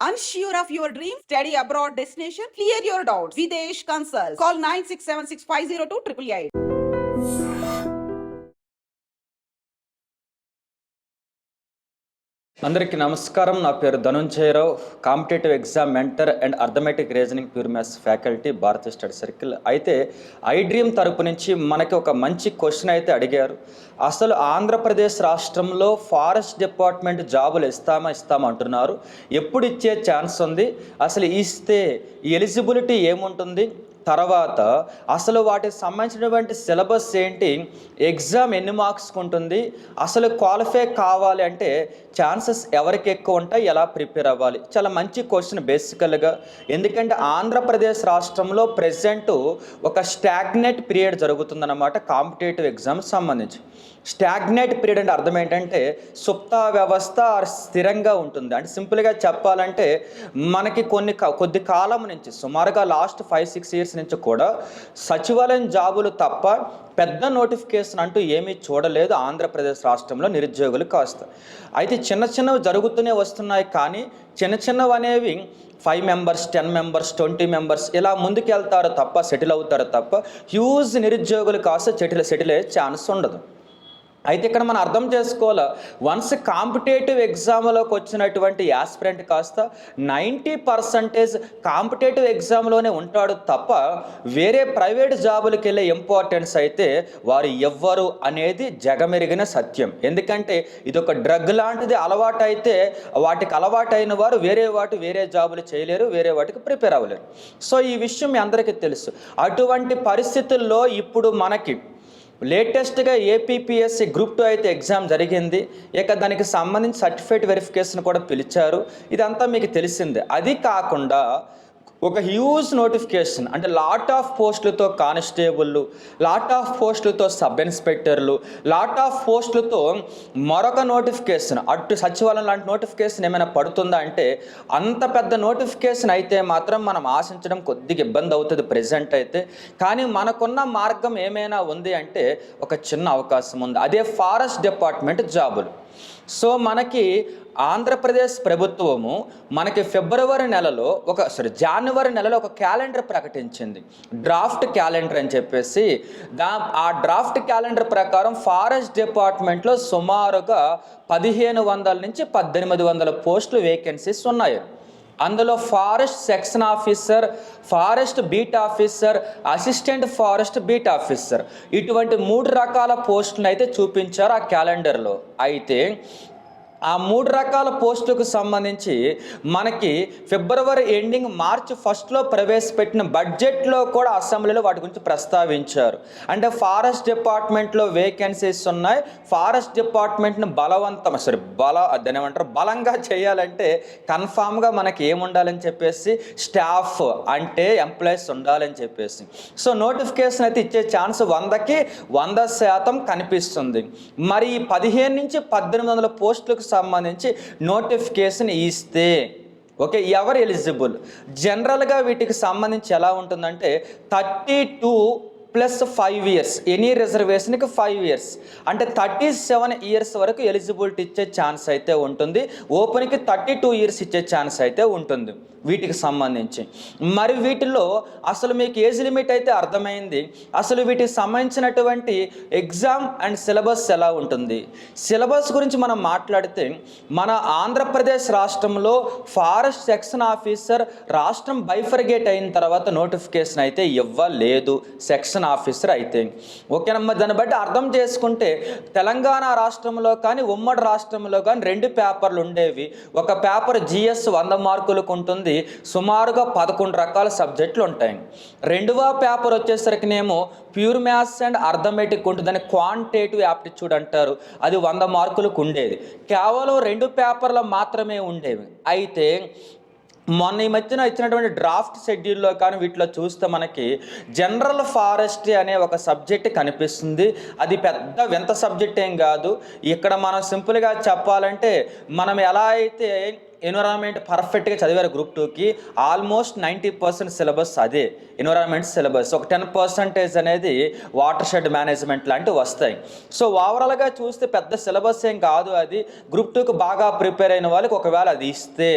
Unsure of your dream? Study abroad destination? Clear your doubts. Videsh Consult. Call 9676502888. అందరికీ నమస్కారం. నా పేరు Dhananjaya Rao, competitive exam mentor and arithmetic reasoning pure maths faculty, Bharatiya study circle. అయితే I dream తరపు నుంచి మనకి ఒక మంచి క్వశ్చన్ అయితే అడిగారు. అసలు ఆంధ్రప్రదేశ్ రాష్ట్రంలో ఫారెస్ట్ డిపార్ట్మెంట్ జాబులు ఇస్తామంటున్నారు. ఎప్పుడు ఇచ్చే ఛాన్స్ ఉంది, అసలు ఇస్తే ఎలిజిబిలిటీ ఏముంటుంది, తర్వాత అసలు వాటికి సంబంధించినటువంటి సిలబస్ ఏంటి, ఎగ్జామ్ ఎన్ని మార్క్స్కి ఉంటుంది, అసలు క్వాలిఫై కావాలి అంటే ఛాన్సెస్ ఎవరికి ఎక్కువ ఉంటాయి, ఎలా ప్రిపేర్ అవ్వాలి, చాలా మంచి క్వశ్చన్ బేసికల్గా. ఎందుకంటే ఆంధ్రప్రదేశ్ రాష్ట్రంలో ప్రెసెంట్ ఒక స్టాగ్నేట్ పీరియడ్ జరుగుతుందన్నమాట కాంపిటేటివ్ ఎగ్జామ్ సంబంధించి. స్టాగ్నేట్ పీరియడ్ అంటే అర్థం ఏంటంటే సుప్త వ్యవస్థ స్థిరంగా ఉంటుంది. అంటే సింపుల్గా చెప్పాలంటే మనకి కొద్ది కాలం నుంచి, సుమారుగా లాస్ట్ 5-6 ఇయర్స్ నుంచి కూడా సచివాలయం జాబులు తప్ప పెద్ద నోటిఫికేషన్ అంటూ ఏమీ చూడలేదు ఆంధ్రప్రదేశ్ రాష్ట్రంలో నిరుద్యోగులు కాస్త. అయితే చిన్నవి జరుగుతూనే వస్తున్నాయి, కానీ చిన్నవి అనేవి 5 మెంబర్స్, 10 మెంబర్స్, 20 మెంబర్స్ ఇలా ముందుకు వెళ్తారు తప్ప, సెటిల్ అవుతారు తప్ప హ్యూజ్ నిరుద్యోగులు కాస్త సెటిల్ అయ్యే ఛాన్స్ ఉండదు. అయితే ఇక్కడ మనం అర్థం చేసుకోవాలి, వన్స్ కాంపిటేటివ్ ఎగ్జామ్లోకి వచ్చినటువంటి యాస్పిరెంట్ కాస్త 90% కాంపిటేటివ్ ఎగ్జామ్లోనే ఉంటాడు తప్ప వేరే ప్రైవేట్ జాబులకి వెళ్ళే ఇంపార్టెన్స్ అయితే వారు ఎవ్వరు అనేది జగమెరిగిన సత్యం. ఎందుకంటే ఇది ఒక డ్రగ్ లాంటిది. అలవాటు అయితే వాటికి అలవాటైన వారు వేరే జాబులు చేయలేరు, వేరే వాటికి ప్రిపేర్ అవ్వలేరు. సో ఈ విషయం మీ అందరికీ తెలుసు. అటువంటి పరిస్థితుల్లో ఇప్పుడు మనకి లేటెస్ట్గా ఏపీపీఎస్సీ గ్రూప్ 2 అయితే ఎగ్జామ్ జరిగింది. ఇక దానికి సంబంధించి సర్టిఫికేట్ వెరిఫికేషన్ కూడా పిలిచారు. ఇదంతా మీకు తెలిసిందే. అది కాకుండా ఒక హ్యూజ్ నోటిఫికేషన్, అంటే లాట్ ఆఫ్ పోస్టులతో కానిస్టేబుళ్ళు, లాట్ ఆఫ్ పోస్టులతో సబ్ ఇన్స్పెక్టర్లు, లాట్ ఆఫ్ పోస్టులతో మరొక నోటిఫికేషన్, అటు సచివాలయం లాంటి నోటిఫికేషన్ ఏమైనా పడుతుందా అంటే అంత పెద్ద నోటిఫికేషన్ అయితే మాత్రం మనం ఆశించడం కొద్దిగా ఇబ్బంది అవుతుంది ప్రెజెంట్ అయితే. కానీ మనకున్న మార్గం ఏమైనా ఉంది అంటే ఒక చిన్న అవకాశం ఉంది, అదే ఫారెస్ట్ డిపార్ట్మెంట్ జాబులు. సో మనకి ఆంధ్రప్రదేశ్ ప్రభుత్వము మనకి జనవరి నెలలో ఒక క్యాలెండర్ ప్రకటించింది, డ్రాఫ్ట్ క్యాలెండర్ అని చెప్పేసి. ఆ డ్రాఫ్ట్ క్యాలెండర్ ప్రకారం ఫారెస్ట్ డిపార్ట్మెంట్లో సుమారుగా 1500 నుంచి 1800 పోస్టులు వేకెన్సీస్ ఉన్నాయి. అందులో forest section officer, forest beat officer, assistant forest beat officer, ఇటువంటి 3 రకాల పోస్టులను అయితే చూపించారు ఆ క్యాలెండర్లో. అయితే ఆ 3 రకాల పోస్టులకు సంబంధించి మనకి ఫిబ్రవరి ఎండింగ్, మార్చి 1లో ప్రవేశపెట్టిన బడ్జెట్లో కూడా అసెంబ్లీలో వాటి గురించి ప్రస్తావించారు. అంటే ఫారెస్ట్ డిపార్ట్మెంట్లో వేకెన్సీస్ ఉన్నాయి, ఫారెస్ట్ డిపార్ట్మెంట్ని బలంగా చేయాలంటే కన్ఫామ్గా మనకి ఏముండాలని చెప్పేసి స్టాఫ్ అంటే ఎంప్లాయీస్ ఉండాలని చెప్పేసి. సో నోటిఫికేషన్ అయితే ఇచ్చే ఛాన్స్ 100కి 100% కనిపిస్తుంది. మరి 15 నుంచి 1800 పోస్టులకు సంబంధించి నోటిఫికేషన్ ఇస్తే ఓకే, ఎవరు ఎలిజిబుల్? జనరల్గా వీటికి సంబంధించి ఎలా ఉంటుందంటే 32 + 5 ఇయర్స్, ఎనీ రిజర్వేషన్కి 5 ఇయర్స్, అంటే 37 ఇయర్స్ వరకు ఎలిజిబిలిటీ ఇచ్చే ఛాన్స్ అయితే ఉంటుంది. ఓపెన్కి 32 ఇయర్స్ ఇచ్చే ఛాన్స్ అయితే ఉంటుంది వీటికి సంబంధించి. మరి వీటిలో అసలు మీకు ఏజ్ లిమిట్ అయితే అర్థమైంది. అసలు వీటికి సంబంధించినటువంటి ఎగ్జామ్ అండ్ సిలబస్ ఎలా ఉంటుంది? సిలబస్ గురించి మనం మాట్లాడితే మన ఆంధ్రప్రదేశ్ రాష్ట్రంలో ఫారెస్ట్ సెక్షన్ ఆఫీసర్ రాష్ట్రం బైఫర్గేట్ అయిన తర్వాత నోటిఫికేషన్ అయితే ఇవ్వలేదు సెక్షన్ ఆఫీసర్ అయితే. ఓకేనమ్మా, దాన్ని బట్టి అర్థం చేసుకుంటే తెలంగాణ రాష్ట్రంలో కానీ ఉమ్మడి రాష్ట్రంలో కానీ 2 పేపర్లు ఉండేవి. ఒక పేపర్ జిఎస్ 100 మార్కులకు ఉంటుంది, సుమారుగా 11 రకాల సబ్జెక్టులు ఉంటాయి. 2వ పేపర్ వచ్చేసరికినేమో ప్యూర్ మ్యాథ్స్ అండ్ అర్థమెటిక్ ఉంటుంది, దాన్ని క్వాంటిటేటివ్ యాప్టిట్యూడ్ అంటారు, అది 100 మార్కులకు ఉండేది. కేవలం 2 పేపర్లు మాత్రమే ఉండేవి. అయితే మొన్న ఈ మధ్యన ఇచ్చినటువంటి డ్రాఫ్ట్ షెడ్యూల్లో కానీ వీటిలో చూస్తే మనకి జనరల్ ఫారెస్ట్రీ అనే ఒక సబ్జెక్ట్ కనిపిస్తుంది. అది పెద్ద వింత సబ్జెక్ట్ ఏం కాదు. ఇక్కడ మనం సింపుల్గా చెప్పాలంటే మనం ఎలా అయితే ఎన్విరాన్మెంట్ పర్ఫెక్ట్గా చదివారు గ్రూప్ 2కి ఆల్మోస్ట్ 90% సిలబస్ అదే ఎన్విరాన్మెంట్ సిలబస్. ఒక 10% అనేది వాటర్ షెడ్ మేనేజ్మెంట్ లాంటివి వస్తాయి. సో ఓవరాల్గా చూస్తే పెద్ద సిలబస్ ఏం కాదు అది. గ్రూప్ 2కి బాగా ప్రిపేర్ అయిన వాళ్ళకి ఒకవేళ అది ఇస్తే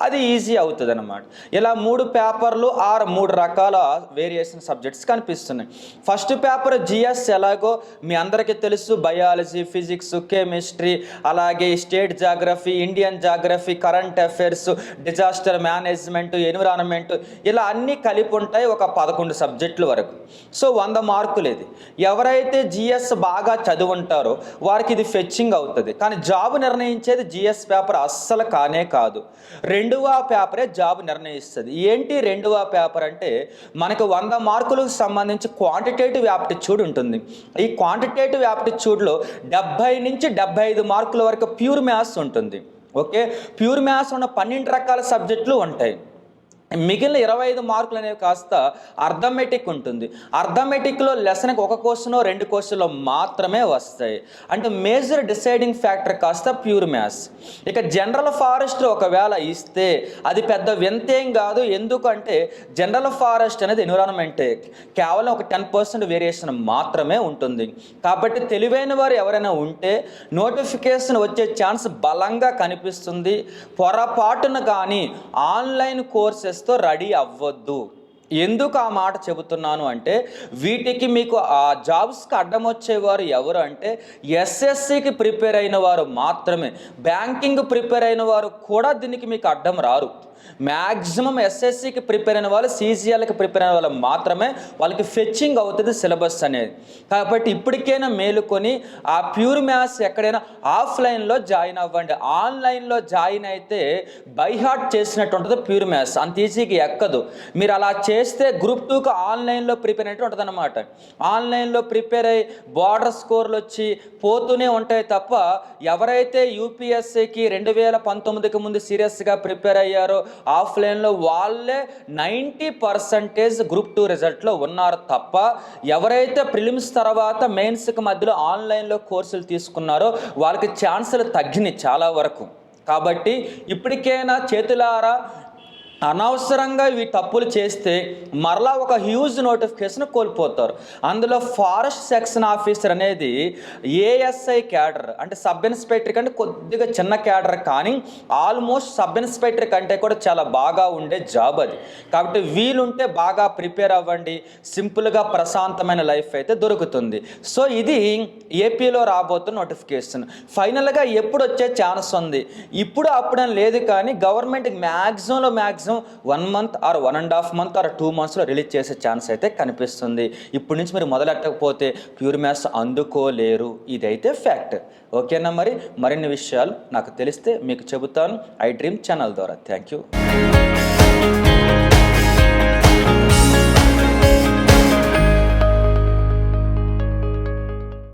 అది ఈజీ అవుతుంది అనమాట. ఇలా 3 పేపర్లు ఆర్ 3 రకాల వేరియేషన్ సబ్జెక్ట్స్ కనిపిస్తున్నాయి. ఫస్ట్ పేపర్ జిఎస్ ఎలాగో మీ అందరికీ తెలుసు, బయాలజీ, ఫిజిక్స్, కెమిస్ట్రీ, అలాగే state geography, Indian geography, current affairs, disaster management, environment, ఇలా అన్నీ కలిపి ఉంటాయి ఒక 11 సబ్జెక్టుల వరకు. సో 100 మార్కులు ఇది. ఎవరైతే జిఎస్ బాగా చదువుంటారో వారికి ఇది ఫెచ్చింగ్ అవుతుంది. కానీ జాబ్ నిర్ణయించేది జిఎస్ పేపర్ అస్సలు కానే కాదు. రెండవ పేపరే జాబ్ నిర్ణయిస్తుంది. ఏంటి రెండవ పేపర్ అంటే మనకు 100 మార్కులకు సంబంధించి క్వాంటిటేటివ్ యాప్టిట్యూడ్ ఉంటుంది. ఈ క్వాంటిటేటివ్ యాప్టిట్యూడ్లో 70 నుంచి 75 మార్కుల వరకు ప్యూర్ మ్యాథ్స్ ఉంటుంది. ఓకే, ప్యూర్ మ్యాథ్స్ ఉన్న 12 రకాల సబ్జెక్టులు ఉంటాయి. మిగిలిన 25 మార్కులు అనేవి కాస్త అర్థమెటిక్ ఉంటుంది. అర్థమెటిక్లో లెసన్కి 1 క్వశ్చన్ 2 క్వశ్చన్లు మాత్రమే వస్తాయి. అంటే మేజర్ డిసైడింగ్ ఫ్యాక్టర్ కాస్త ప్యూర్ మ్యాథ్స్. ఇక జనరల్ ఫారెస్ట్ ఒకవేళ ఇస్తే అది పెద్ద వింతేం కాదు. ఎందుకంటే జనరల్ ఫారెస్ట్ అనేది ఎన్విరాన్మెంటే, కేవలం ఒక 10% వేరియేషన్ మాత్రమే ఉంటుంది. కాబట్టి తెలివైన వారు ఎవరైనా ఉంటే నోటిఫికేషన్ వచ్చే ఛాన్స్ బలంగా కనిపిస్తుంది. పొరపాటున కానీ ఆన్లైన్ కోర్సెస్ తో రెడీ అవ్వద్దు. ఎందుకు ఆ మాట చెబుతున్నాను అంటే వీటికి మీకు ఆ జాబ్స్కి అడ్డం వచ్చేవారు ఎవరు అంటే ఎస్ఎస్సికి ప్రిపేర్ అయిన వారు మాత్రమే. బ్యాంకింగ్ ప్రిపేర్ అయిన వారు కూడా దీనికి మీకు అడ్డం రారు. మ్యాక్సిమం ఎస్ఎస్సికి ప్రిపేర్ అయిన వాళ్ళు, సిజిఎల్కి ప్రిపేర్ అయిన వాళ్ళు మాత్రమే వాళ్ళకి ఫెచ్చింగ్ అవుతుంది సిలబస్ అనేది. కాబట్టి ఇప్పటికైనా మేలుకొని ఆ ప్యూర్ మ్యాథ్స్ ఎక్కడైనా ఆఫ్లైన్లో జాయిన్ అవ్వండి. ఆన్లైన్లో జాయిన్ అయితే బైహార్ట్ చేసినట్టు ఉంటుంది ప్యూర్ మ్యాథ్స్, అంత ఈజీగా ఎక్కదు. మీరు అలా చేస్తే గ్రూప్ 2కి ఆన్లైన్లో ప్రిపేర్ అయినట్టు ఉంటుంది అనమాట. ఆన్లైన్లో ప్రిపేర్ అయ్యి బార్డర్ స్కోర్లు వచ్చి పోతూనే ఉంటాయి తప్ప ఎవరైతే యూపీఎస్సీకి 2019కి ముందు సీరియస్గా ప్రిపేర్ అయ్యారో ఆఫ్లైన్లో వాళ్ళే 90% గ్రూప్ 2 రిజల్ట్లో ఉన్నారు తప్ప ఎవరైతే ప్రిలిమ్స్ తర్వాత మెయిన్స్కి మధ్యలో ఆన్లైన్లో కోర్సులు తీసుకున్నారో వాళ్ళకి ఛాన్సులు తగ్గినాయి చాలా వరకు. కాబట్టి ఇప్పటికైనా చేతులారా అనవసరంగా ఇవి తప్పులు చేస్తే మరలా ఒక హ్యూజ్ నోటిఫికేషన్ కోల్పోతారు. అందులో ఫారెస్ట్ సెక్షన్ ఆఫీసర్ అనేది ఏఎస్ఐ క్యాడర్, అంటే సబ్ ఇన్స్పెక్టర్ కంటే కొద్దిగా చిన్న క్యాడర్, కానీ ఆల్మోస్ట్ సబ్ ఇన్స్పెక్టర్ కంటే కూడా చాలా బాగా ఉండే జాబ్ అది. కాబట్టి వీలుంటే బాగా ప్రిపేర్ అవ్వండి. సింపుల్గా ప్రశాంతమైన లైఫ్ అయితే దొరుకుతుంది. సో ఇది ఏపీలో రాబోతున్న నోటిఫికేషన్. ఫైనల్గా ఎప్పుడు వచ్చే ఛాన్స్ ఉంది, ఇప్పుడు అప్పుడని లేదు, కానీ గవర్నమెంట్కి maximum 1 month or 1.5 month or 2 మంత్స్లో రిలీజ్ చేసే ఛాన్స్ అయితే కనిపిస్తుంది. ఇప్పటి నుంచి మీరు మొదలెట్టకపోతే ప్యూర్ మ్యాథ్స్ అందుకోలేరు. ఇదైతే ఫ్యాక్ట్. ఓకేనా? మరిన్ని విషయాలు నాకు తెలిస్తే మీకు చెబుతాను ఐ డ్రీమ్ ఛానల్ ద్వారా. Thank you.